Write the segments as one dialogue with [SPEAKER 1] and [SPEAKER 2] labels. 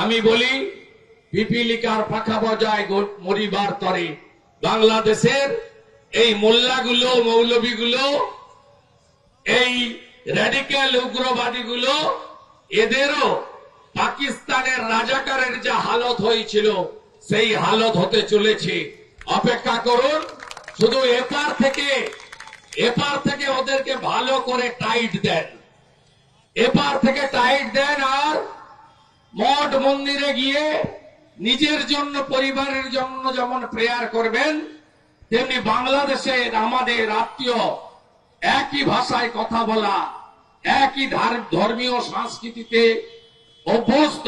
[SPEAKER 1] আমি বলি পিপিলিকার পাখা বজায় মরিবার তরে। বাংলাদেশের এই মোল্লাগুলো, মৌলবীগুলো, এই র্যাডিক্যাল উগ্রবাদীগুলো, এদেরও পাকিস্তানের রাজাকারের যা হালত হয়েছিল সেই হালত হতে চলেছে। অপেক্ষা করুন। শুধু এপার থেকে ওদেরকে ভালো করে টাইট দেন, এপার থেকে টাইট দেন, আর মঠ মন্দিরে গিয়ে নিজের জন্য, পরিবারের জন্য যেমন প্রেয়ার করবেন, তেমনি বাংলাদেশের আমাদের আত্মীয় একই ভাষায় কথা বলা, একই ধর্মীয় সংস্কৃতিতে অভ্যস্ত,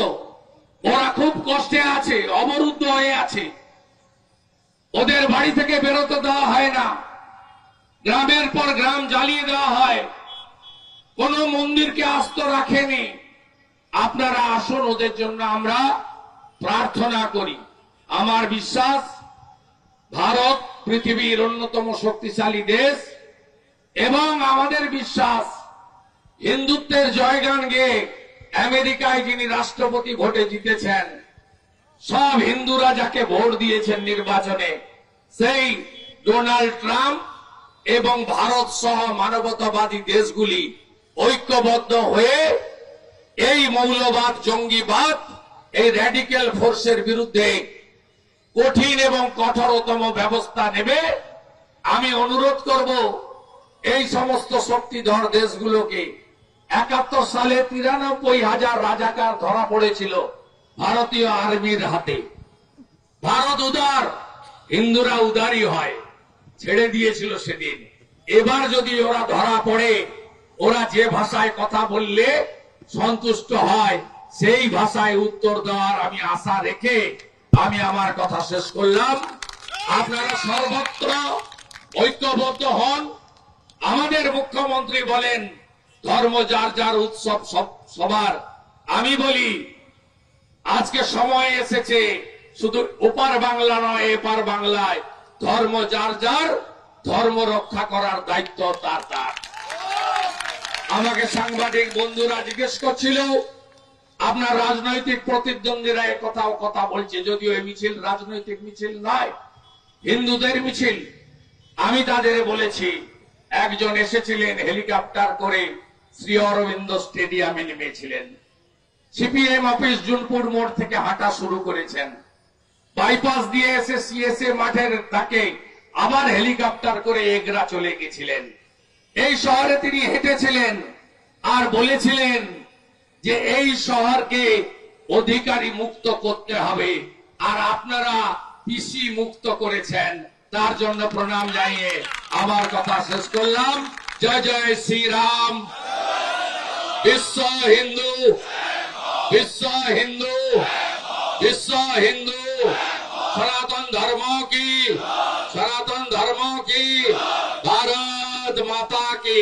[SPEAKER 1] ওরা খুব কষ্টে আছে, অবরুদ্ধ হয়ে আছে। ওদের বাড়ি থেকে বেরোতে দেওয়া হয় না, গ্রামের পর গ্রাম জ্বালিয়ে দেওয়া হয়, কোন মন্দিরকে আস্ত রাখেনি। আপনারা আসুন, ওদের জন্য আমরা প্রার্থনা করি। আমার বিশ্বাস ভারত পৃথিবীর অন্যতম শক্তিশালী দেশ, এবং আমাদের বিশ্বাস হিন্দুত্বের জয়গান গেয়ে আমেরিকায় যিনি রাষ্ট্রপতি ভোটে জিতেছেন, সব হিন্দুরা যাকে ভোট দিয়েছেন নির্বাচনে, সেই ডোনাল্ড ট্রাম্প এবং ভারত সহ মানবতাবাদী দেশগুলি ঐক্যবদ্ধ হয়ে এই মৌলবাদ, জঙ্গিবাদ, এই র্যাডিক্যাল ফোর্সের বিরুদ্ধে কঠিন এবং কঠোরতম ব্যবস্থা নেবে। আমি অনুরোধ করব এই সমস্ত শক্তিধর দেশগুলোকে। 71 সালে 93,000 রাজাকার ধরা পড়েছিল ভারতীয় আর্মির হাতে। ভারত উদার, হিন্দুরা উদারই হয়, ছেড়ে দিয়েছিল সেদিন। এবার যদি ওরা ধরা পড়ে, ওরা যে ভাষায় কথা বললে সন্তুষ্ট হয়, সেই ভাষায় উত্তর দেওয়ার আমি আশা রেখে আমি আমার কথা শেষ করলাম। আপনারা সর্বত্র ঐক্যবদ্ধ হন। আমাদের মুখ্যমন্ত্রী বলেন ধর্ম যার যার উৎসব সবার। আমি বলি আজকে সময় এসেছে, শুধু ওপার বাংলা নয়, এপার বাংলায় ধর্ম যার যার, ধর্ম রক্ষা করার দায়িত্ব তার তার। আমাকে সাংবাদিক বন্ধুরা জিজ্ঞেস করছিল, আপনার রাজনৈতিক প্রতিদ্বন্দ্বীরা কথা বলছে, যদিও এই মিছিল রাজনৈতিক মিছিল নয়, হিন্দুদের মিছিল। আমি তাদের বলেছি, একজন এসেছিলেন হেলিকপ্টার করে, শ্রী অরবিন্দ স্টেডিয়ামে নেমেছিলেন, সিপিএম অফিস জুনপুর মোড় থেকে হাঁটা শুরু করেছেন, বাইপাস দিয়ে এসে সিএসএ মাঠের তাকে আবার হেলিকপ্টার করে এগরা চলে গেছিলেন। এই শহরে তিনি হেঁটেছিলেন আর বলেছিলেন যে এই শহরকে অধিকারী মুক্ত করতে হবে, আর আপনারা পিসি মুক্ত করেছেন, তার জন্য প্রণাম জানিয়ে আমার কথা শেষ করলাম। জয় জয় শ্রীরাম। বিশ্ব হিন্দু, বিশ্ব হিন্দু, বিশ্ব হিন্দু। সনাতন ধর্ম কি, সনাতন ধর্ম কি, ভারত মাতা কি।